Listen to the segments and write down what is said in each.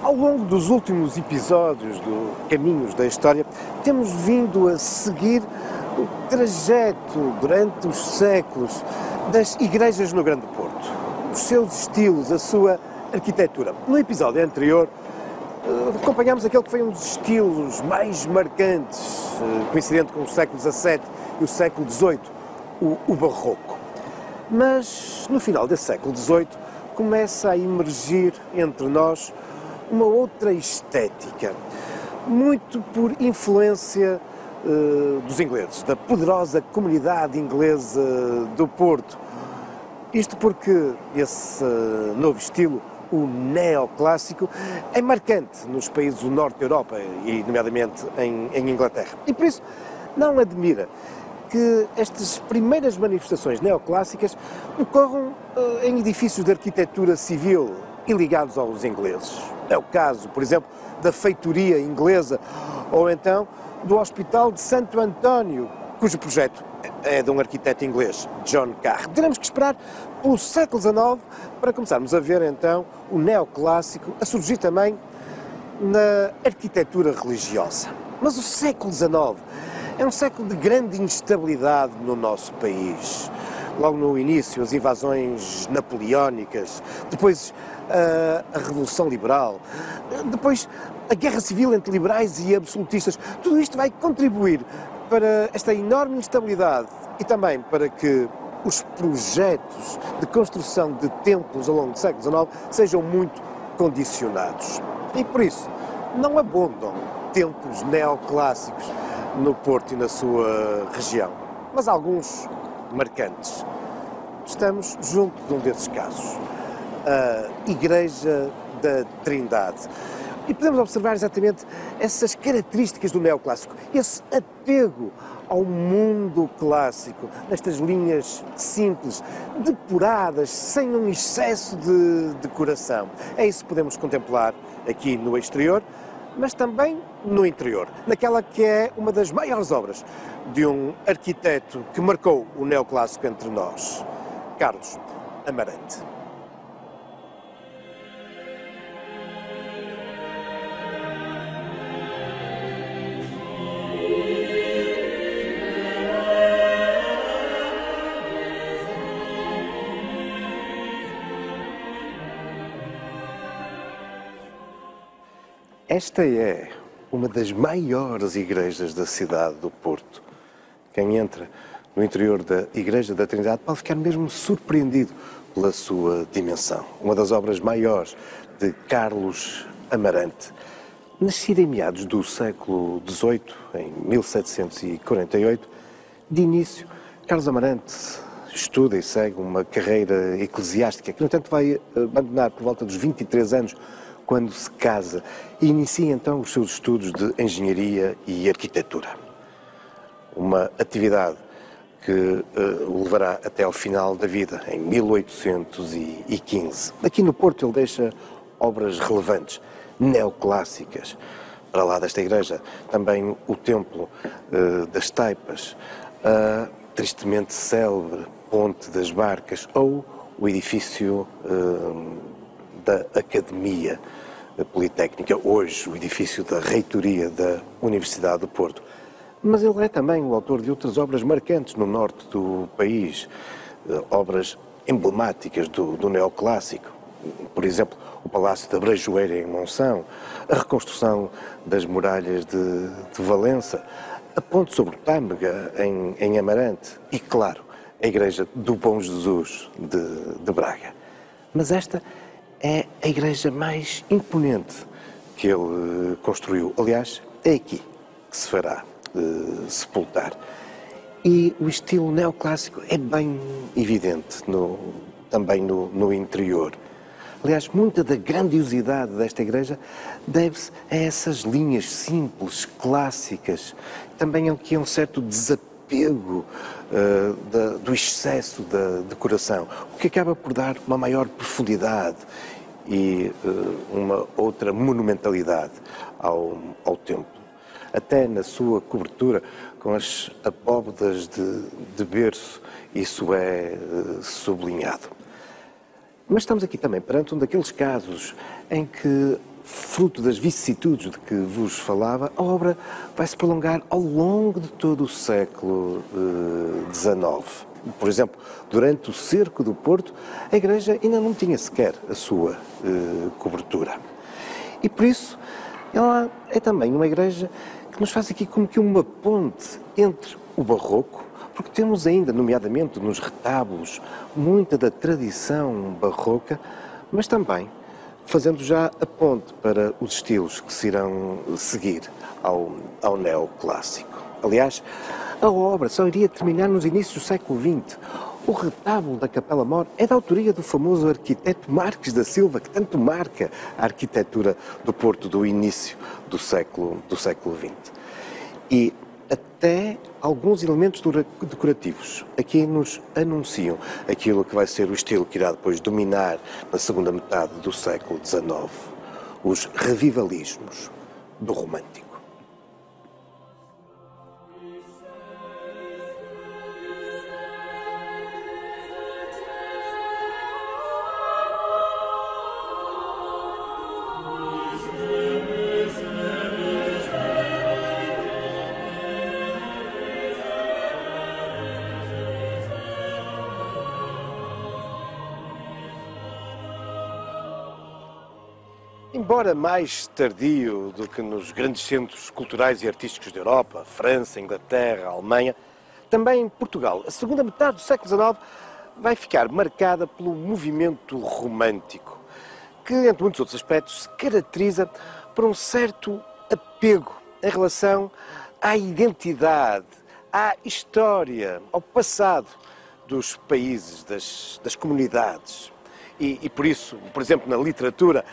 Ao longo dos últimos episódios do Caminhos da História, temos vindo a seguir o trajeto durante os séculos das igrejas no Grande Porto, os seus estilos, a sua arquitetura. No episódio anterior, acompanhámos aquele que foi um dos estilos mais marcantes, coincidente com o século XVII e o século XVIII, o Barroco. Mas no final desse século XVIII começa a emergir entre nós uma outra estética, muito por influência dos ingleses, da poderosa comunidade inglesa do Porto. Isto porque esse novo estilo, o neoclássico, é marcante nos países do norte da Europa e, nomeadamente, em Inglaterra. E por isso não admira que estas primeiras manifestações neoclássicas ocorram em edifícios de arquitetura civil e ligados aos ingleses. É o caso, por exemplo, da feitoria inglesa ou então do Hospital de Santo António, cujo projeto é de um arquiteto inglês, John Carr. Teremos que esperar pelo século XIX para começarmos a ver então o neoclássico a surgir também na arquitetura religiosa. Mas o século XIX é um século de grande instabilidade no nosso país. Logo no início, as invasões napoleónicas, depois a Revolução Liberal, depois a Guerra Civil entre liberais e absolutistas. Tudo isto vai contribuir para esta enorme instabilidade e também para que os projetos de construção de templos ao longo do século XIX sejam muito condicionados. E por isso, não abundam templos neoclássicos no Porto e na sua região, mas alguns marcantes. Estamos junto de um desses casos, a Igreja da Trindade. E podemos observar exatamente essas características do neoclássico, esse apego ao mundo clássico, nestas linhas simples, depuradas, sem um excesso de decoração. É isso que podemos contemplar aqui no exterior, mas também no interior, naquela que é uma das maiores obras de um arquiteto que marcou o neoclássico entre nós, Carlos Amarante. Esta é uma das maiores igrejas da cidade do Porto. Quem entra no interior da Igreja da Trindade pode ficar mesmo surpreendido pela sua dimensão. Uma das obras maiores de Carlos Amarante. Nascida em meados do século XVIII, em 1748, de início, Carlos Amarante estuda e segue uma carreira eclesiástica que, no entanto, vai abandonar por volta dos 23 anos, quando se casa e inicia então os seus estudos de engenharia e arquitetura. Uma atividade que o levará até ao final da vida, em 1815. Aqui no Porto ele deixa obras relevantes, neoclássicas. Para lá desta igreja, também o Templo das Taipas, a tristemente célebre Ponte das Barcas ou o edifício da Academia Politécnica, hoje o edifício da Reitoria da Universidade do Porto. Mas ele é também o autor de outras obras marcantes no norte do país, obras emblemáticas do neoclássico, por exemplo, o Palácio da Brejoeira em Monção, a reconstrução das muralhas de Valença, a Ponte sobre o Tâmega em Amarante e, claro, a Igreja do Bom Jesus de Braga. Mas esta é a igreja mais imponente que ele construiu. Aliás, é aqui que se fará sepultar. E o estilo neoclássico é bem evidente também no interior. Aliás, muita da grandiosidade desta igreja deve-se a essas linhas simples, clássicas. Também aqui é um certo desapego do excesso da decoração, o que acaba por dar uma maior profundidade e uma outra monumentalidade ao templo. Até na sua cobertura, com as abóbadas de berço, isso é sublinhado. Mas estamos aqui também perante um daqueles casos em que fruto das vicissitudes de que vos falava, a obra vai se prolongar ao longo de todo o século XIX. Por exemplo, durante o cerco do Porto, a Igreja ainda não tinha sequer a sua cobertura. E por isso, ela é também uma Igreja que nos faz aqui como que uma ponte entre o Barroco, porque temos ainda, nomeadamente nos retábulos, muita da tradição barroca, mas também fazendo já a ponte para os estilos que se irão seguir ao neoclássico. Aliás, a obra só iria terminar nos inícios do século XX. O retábulo da Capela Mor é da autoria do famoso arquiteto Marques da Silva, que tanto marca a arquitetura do Porto do início do século XX. E até alguns elementos decorativos aqui nos anunciam aquilo que vai ser o estilo que irá depois dominar na segunda metade do século XIX, os revivalismos do romântico. Embora mais tardio do que nos grandes centros culturais e artísticos da Europa, França, Inglaterra, Alemanha, também em Portugal, a segunda metade do século XIX vai ficar marcada pelo movimento romântico, que, entre muitos outros aspectos, se caracteriza por um certo apego em relação à identidade, à história, ao passado dos países, das comunidades. E por isso, por exemplo, na literatura,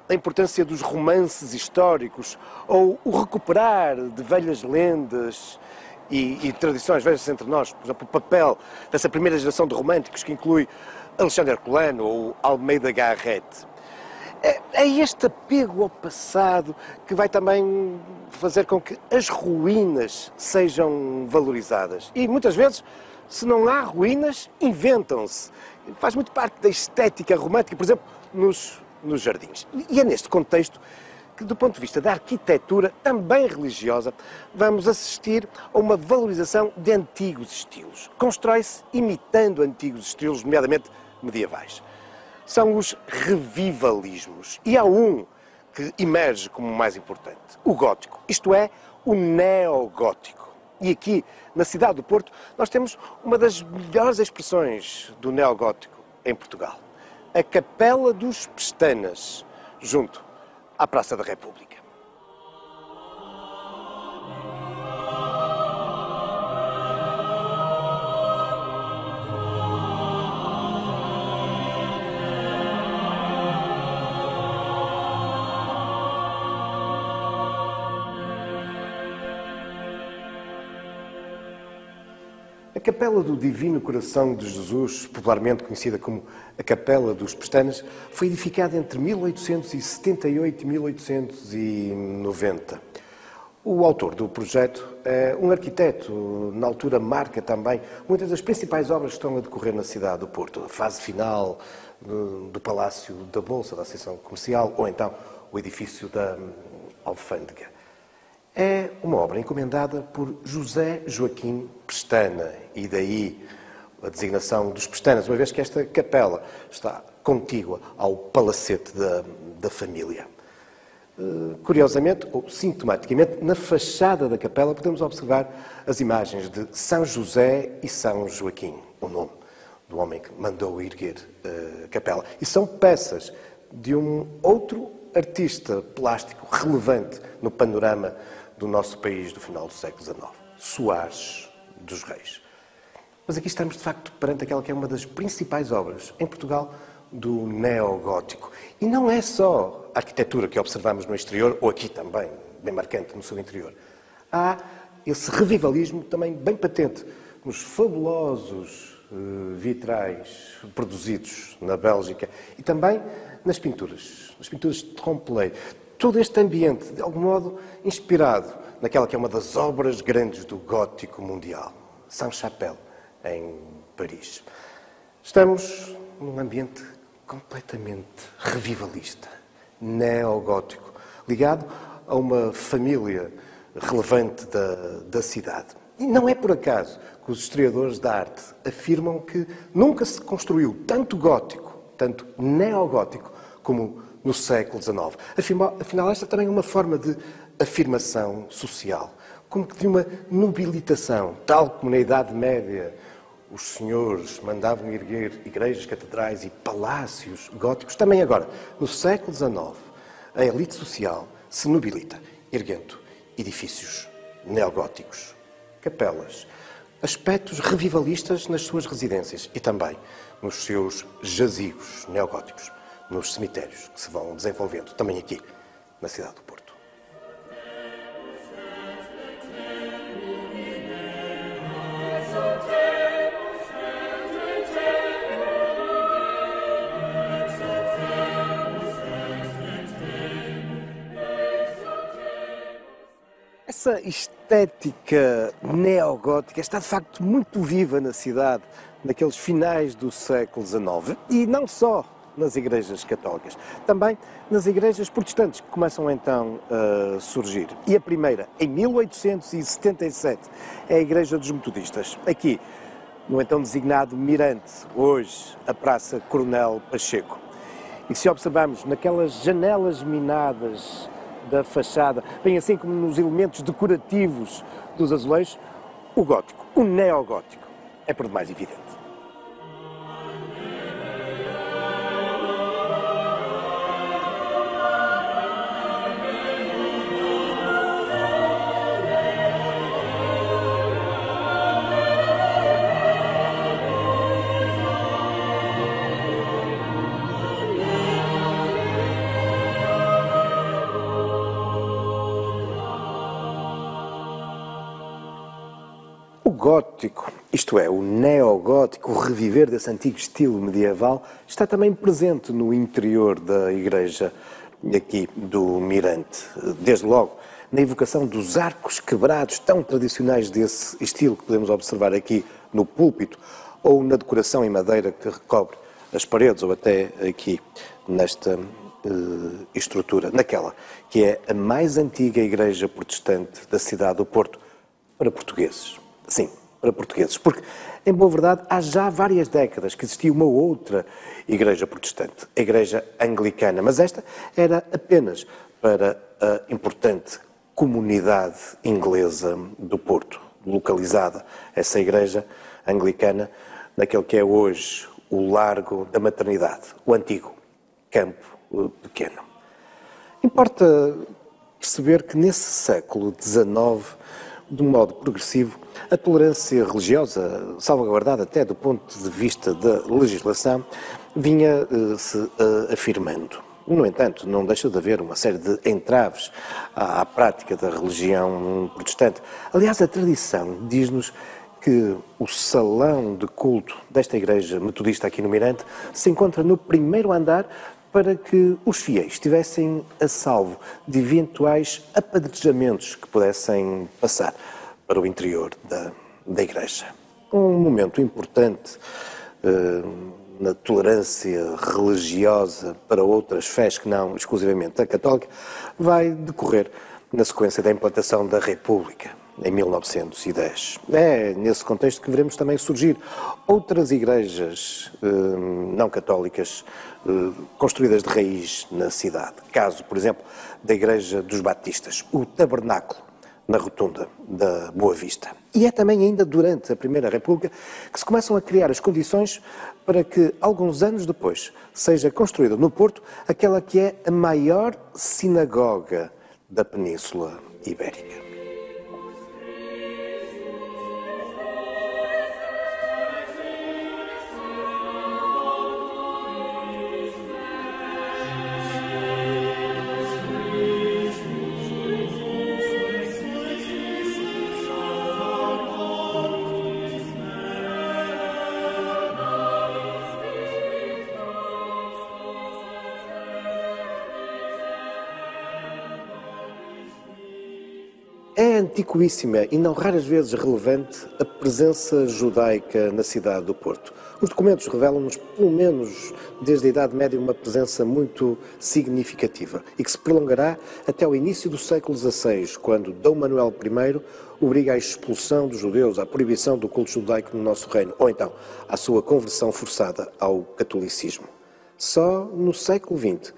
a importância dos romances históricos ou o recuperar de velhas lendas e tradições, veja-se entre nós, por exemplo, o papel dessa primeira geração de românticos que inclui Alexandre Herculano ou Almeida Garrett. É este apego ao passado que vai também fazer com que as ruínas sejam valorizadas. E muitas vezes, se não há ruínas, inventam-se. Faz muito parte da estética romântica, por exemplo, nos jardins. E é neste contexto que, do ponto de vista da arquitetura, também religiosa, vamos assistir a uma valorização de antigos estilos. Constrói-se imitando antigos estilos, nomeadamente medievais. São os revivalismos. E há um que emerge como o mais importante, o gótico, isto é, o neogótico. E aqui, na cidade do Porto, nós temos uma das melhores expressões do neogótico em Portugal. A Capela dos Pestanas, junto à Praça da República. A Capela do Divino Coração de Jesus, popularmente conhecida como a Capela dos Pestanas, foi edificada entre 1878 e 1890. O autor do projeto é um arquiteto, na altura marca também muitas das principais obras que estão a decorrer na cidade do Porto. A fase final do Palácio da Bolsa, da Associação Comercial, ou então o edifício da Alfândega. É uma obra encomendada por José Joaquim Pestana, e daí a designação dos Pestanas, uma vez que esta capela está contígua ao palacete da família. Curiosamente, ou sintomaticamente, na fachada da capela podemos observar as imagens de São José e São Joaquim, o nome do homem que mandou erguer a capela. E são peças de um outro artista plástico relevante no panorama do nosso país do final do século XIX, Soares dos Reis. Mas aqui estamos, de facto, perante aquela que é uma das principais obras em Portugal do neogótico. E não é só a arquitetura que observamos no exterior, ou aqui também, bem marcante no seu interior. Há esse revivalismo também bem patente nos fabulosos vitrais produzidos na Bélgica e também nas pinturas de Trompe-l'œil. Todo este ambiente, de algum modo, inspirado naquela que é uma das obras grandes do gótico mundial, Sainte-Chapelle, em Paris. Estamos num ambiente completamente revivalista. neogótico, ligado a uma família relevante da cidade. E não é por acaso que os historiadores da arte afirmam que nunca se construiu tanto gótico, tanto neogótico, como no século XIX. Afinal, esta também é uma forma de afirmação social, como que de uma nobilitação, tal como na Idade Média os senhores mandavam erguer igrejas, catedrais e palácios góticos. Também agora, no século XIX, a elite social se nobilita, erguendo edifícios neogóticos, capelas, aspectos revivalistas nas suas residências e também nos seus jazigos neogóticos, nos cemitérios que se vão desenvolvendo também aqui, na cidade do Porto. Essa estética neogótica está de facto muito viva na cidade, naqueles finais do século XIX, e não só nas igrejas católicas, também nas igrejas protestantes que começam então a surgir. E a primeira, em 1877, é a Igreja dos Metodistas, aqui no então designado Mirante, hoje a Praça Coronel Pacheco. E se observarmos naquelas janelas minadas da fachada, bem assim como nos elementos decorativos dos azulejos, o gótico, o neogótico, é por demais evidente. O gótico, isto é, o neogótico, o reviver desse antigo estilo medieval, está também presente no interior da igreja aqui do Mirante. Desde logo, na evocação dos arcos quebrados tão tradicionais desse estilo que podemos observar aqui no púlpito, ou na decoração em madeira que recobre as paredes, ou até aqui nesta estrutura, naquela que é a mais antiga igreja protestante da cidade do Porto, para portugueses. Sim, para portugueses, porque, em boa verdade, há já várias décadas que existia uma outra igreja protestante, a Igreja Anglicana, mas esta era apenas para a importante comunidade inglesa do Porto, localizada, essa igreja anglicana, naquele que é hoje o Largo da Maternidade, o antigo Campo Pequeno. Importa perceber que nesse século XIX, de um modo progressivo, a tolerância religiosa, salvaguardada até do ponto de vista da legislação, vinha-se afirmando. No entanto, não deixa de haver uma série de entraves à prática da religião protestante. Aliás, a tradição diz-nos que o salão de culto desta igreja metodista aqui no Mirante se encontra no primeiro andar para que os fiéis estivessem a salvo de eventuais apadrinhamentos que pudessem passar para o interior da igreja. Um momento importante na tolerância religiosa para outras fés que não exclusivamente a católica vai decorrer na sequência da implantação da República, em 1910. É nesse contexto que veremos também surgir outras igrejas não católicas construídas de raiz na cidade. Caso, por exemplo, da Igreja dos Batistas, o Tabernáculo, na rotunda da Boa Vista. E é também ainda durante a Primeira República que se começam a criar as condições para que, alguns anos depois, seja construída no Porto aquela que é a maior sinagoga da Península Ibérica. É antiquíssima e não raras vezes relevante a presença judaica na cidade do Porto. Os documentos revelam-nos, pelo menos desde a Idade Média, uma presença muito significativa e que se prolongará até o início do século XVI, quando Dom Manuel I obriga à expulsão dos judeus, à proibição do culto judaico no nosso reino, ou então à sua conversão forçada ao catolicismo. Só no século XX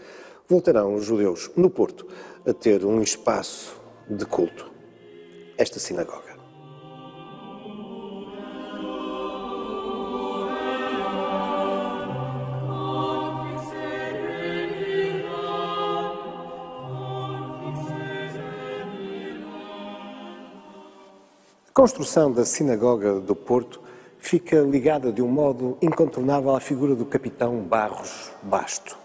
voltarão os judeus no Porto a ter um espaço de culto. Esta sinagoga. A construção da sinagoga do Porto fica ligada de um modo incontornável à figura do capitão Barros Basto.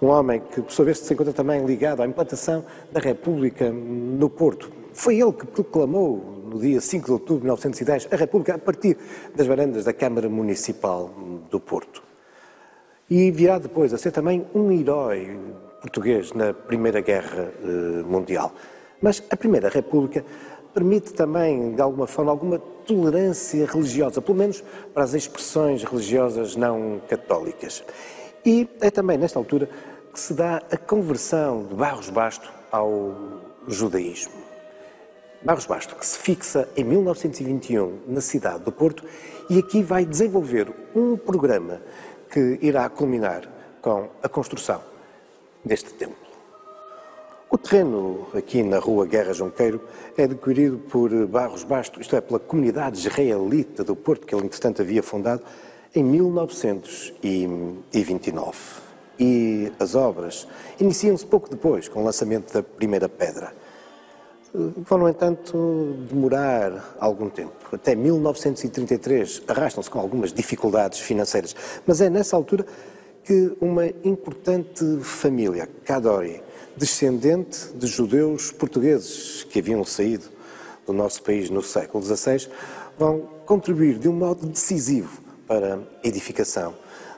Um homem que, por sua vez, se encontra também ligado à implantação da República no Porto. Foi ele que proclamou, no dia 5 de outubro de 1910, a República a partir das varandas da Câmara Municipal do Porto. E virá depois a ser também um herói português na Primeira Guerra Mundial. Mas a Primeira República permite também, de alguma forma, alguma tolerância religiosa, pelo menos para as expressões religiosas não católicas. E é também nesta altura que se dá a conversão de Barros Basto ao judaísmo. Barros Basto, que se fixa em 1921 na cidade do Porto e aqui vai desenvolver um programa que irá culminar com a construção deste templo. O terreno aqui na rua Guerra Junqueiro é adquirido por Barros Basto, isto é, pela comunidade israelita do Porto, que ele entretanto havia fundado, em 1929. E as obras iniciam-se pouco depois, com o lançamento da primeira pedra. Vão, no entanto, demorar algum tempo. Até 1933 arrastam-se com algumas dificuldades financeiras. Mas é nessa altura que uma importante família, Cadori, descendente de judeus portugueses que haviam saído do nosso país no século XVI, vão contribuir de um modo decisivo para a edificação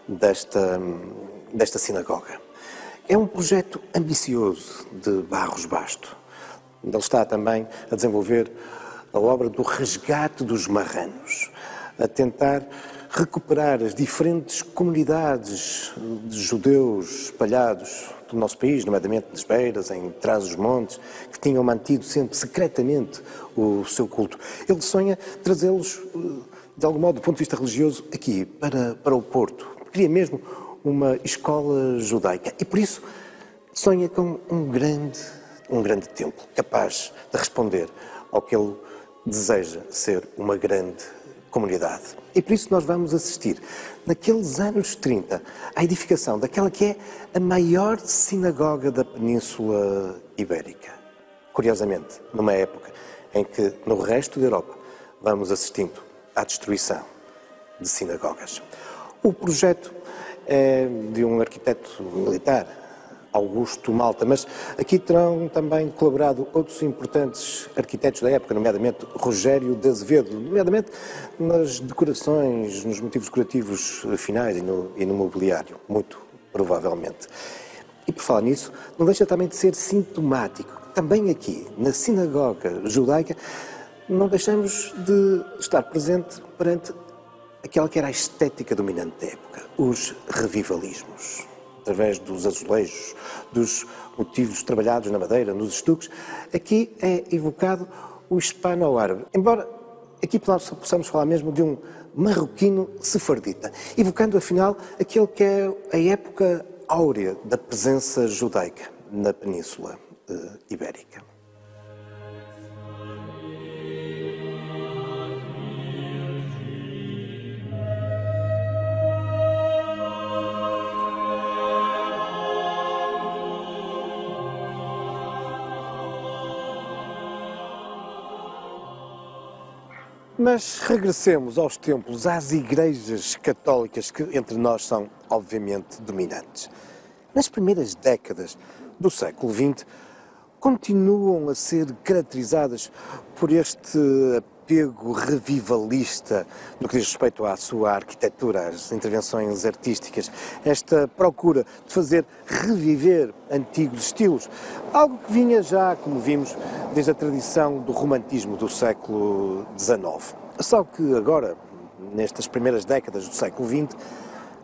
desta sinagoga. É um projeto ambicioso de Barros Basto. Ele está também a desenvolver a obra do resgate dos marranos, a tentar recuperar as diferentes comunidades de judeus espalhados pelo nosso país, nomeadamente nas Beiras, em Trás-os-Montes, que tinham mantido sempre secretamente o seu culto. Ele sonha trazê-los, de algum modo, do ponto de vista religioso, aqui, para o Porto. Queria mesmo uma escola judaica e, por isso, sonha com um grande templo, capaz de responder ao que ele deseja ser uma grande comunidade. E por isso nós vamos assistir, naqueles anos 30, à edificação daquela que é a maior sinagoga da Península Ibérica. Curiosamente, numa época em que no resto da Europa vamos assistindo à destruição de sinagogas. O projeto é de um arquiteto militar, Augusto Malta, mas aqui terão também colaborado outros importantes arquitetos da época, nomeadamente Rogério de Azevedo, nomeadamente nas decorações, nos motivos decorativos finais e no mobiliário, muito provavelmente. E por falar nisso, não deixa também de ser sintomático que também aqui, na sinagoga judaica, não deixamos de estar presente perante aquela que era a estética dominante da época, os revivalismos. Através dos azulejos, dos motivos trabalhados na madeira, nos estuques, aqui é evocado o hispano-árabe. Embora aqui possamos falar mesmo de um marroquino sefardita, evocando afinal aquele que é a época áurea da presença judaica na Península Ibérica. Mas regressemos aos templos, às igrejas católicas que entre nós são, obviamente, dominantes. Nas primeiras décadas do século XX, continuam a ser caracterizadas por este apego revivalista no que diz respeito à sua arquitetura, às intervenções artísticas, esta procura de fazer reviver antigos estilos, algo que vinha já, como vimos, desde a tradição do romantismo do século XIX. Só que agora, nestas primeiras décadas do século XX,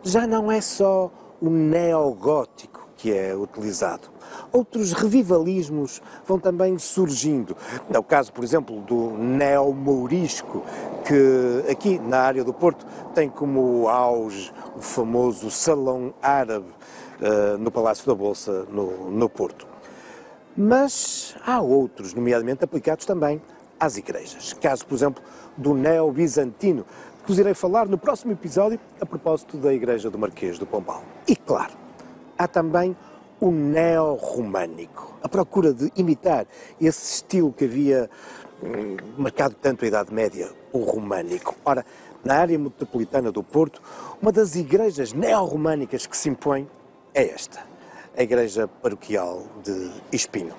já não é só o neogótico que é utilizado. Outros revivalismos vão também surgindo. É o caso, por exemplo, do neomourisco, que aqui na área do Porto tem como auge o famoso Salão Árabe no Palácio da Bolsa, no Porto. Mas há outros, nomeadamente aplicados também às igrejas. Caso, por exemplo, do neobizantino, que vos irei falar no próximo episódio a propósito da Igreja do Marquês do Pombal. E claro, há também o neo-românico, a procura de imitar esse estilo que havia marcado tanto a Idade Média, o românico. Ora, na área metropolitana do Porto, uma das igrejas neo-românicas que se impõe é esta, a Igreja Paroquial de Espinho.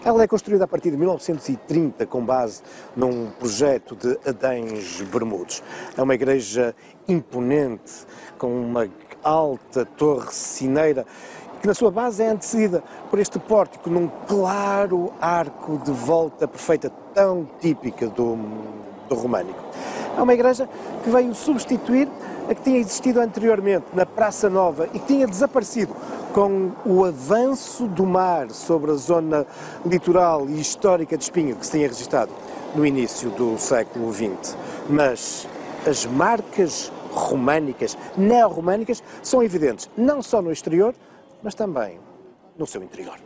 Ela é construída a partir de 1930 com base num projeto de Adães Bermudes. É uma igreja imponente, com uma alta torre cineira, que na sua base é antecedida por este pórtico num claro arco de volta perfeita, tão típica do românico. É uma igreja que veio substituir a que tinha existido anteriormente na Praça Nova e que tinha desaparecido com o avanço do mar sobre a zona litoral e histórica de Espinho que se tinha registado no início do século XX. Mas as marcas românicas, neo-românicas, são evidentes não só no exterior, mas também no seu interior.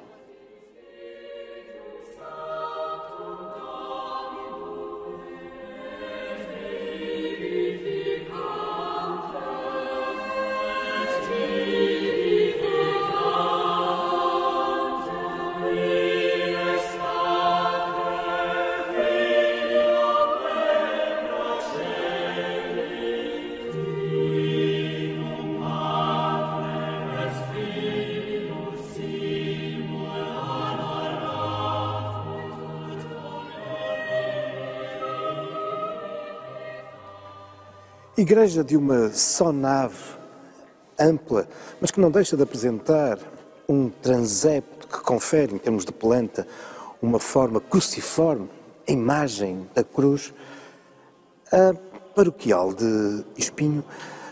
Igreja de uma só nave, ampla, mas que não deixa de apresentar um transepto que confere, em termos de planta, uma forma cruciforme, a imagem da cruz. A paroquial de Espinho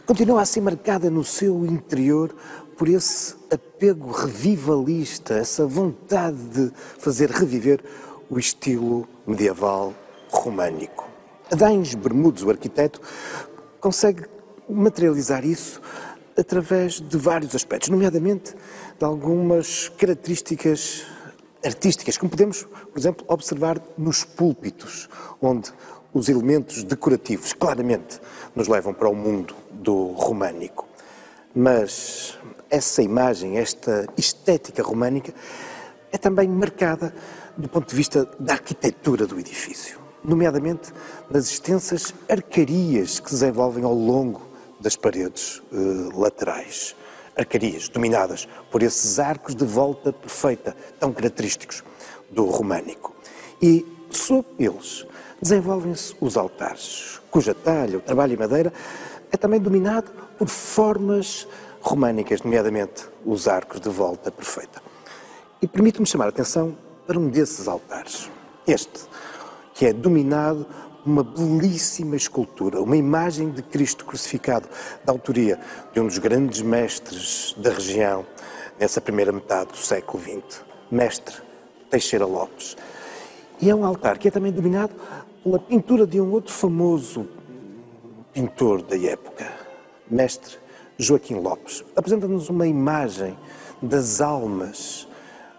continua a ser marcada no seu interior por esse apego revivalista, essa vontade de fazer reviver o estilo medieval românico. Adães Bermudes, o arquiteto, consegue materializar isso através de vários aspectos, nomeadamente de algumas características artísticas, como podemos, por exemplo, observar nos púlpitos, onde os elementos decorativos claramente nos levam para o mundo do românico. Mas essa imagem, esta estética românica, é também marcada do ponto de vista da arquitetura do edifício, nomeadamente nas extensas arcarias que se desenvolvem ao longo das paredes laterais. Arcarias dominadas por esses arcos de volta perfeita, tão característicos do românico. E, sob eles, desenvolvem-se os altares, cuja talha, o trabalho em madeira, é também dominado por formas românicas, nomeadamente os arcos de volta perfeita. E permite-me chamar a atenção para um desses altares. Este, que é dominado por uma belíssima escultura, uma imagem de Cristo crucificado, da autoria de um dos grandes mestres da região, nessa primeira metade do século XX, mestre Teixeira Lopes. E é um altar que é também dominado pela pintura de um outro famoso pintor da época, mestre Joaquim Lopes. Apresenta-nos uma imagem das almas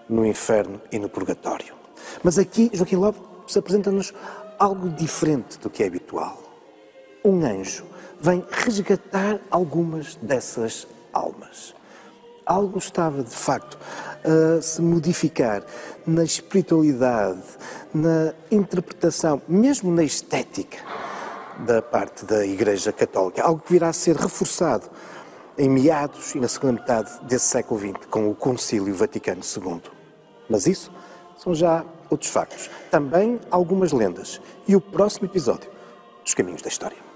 no inferno e no purgatório. Mas aqui Joaquim Lopes apresenta-nos algo diferente do que é habitual. Um anjo vem resgatar algumas dessas almas. Algo estava, de facto, a se modificar na espiritualidade, na interpretação, mesmo na estética da parte da Igreja Católica. Algo que virá a ser reforçado em meados e na segunda metade desse século XX, com o Concílio Vaticano II. Mas isso são já outros factos. Também algumas lendas. E o próximo episódio dos Caminhos da História.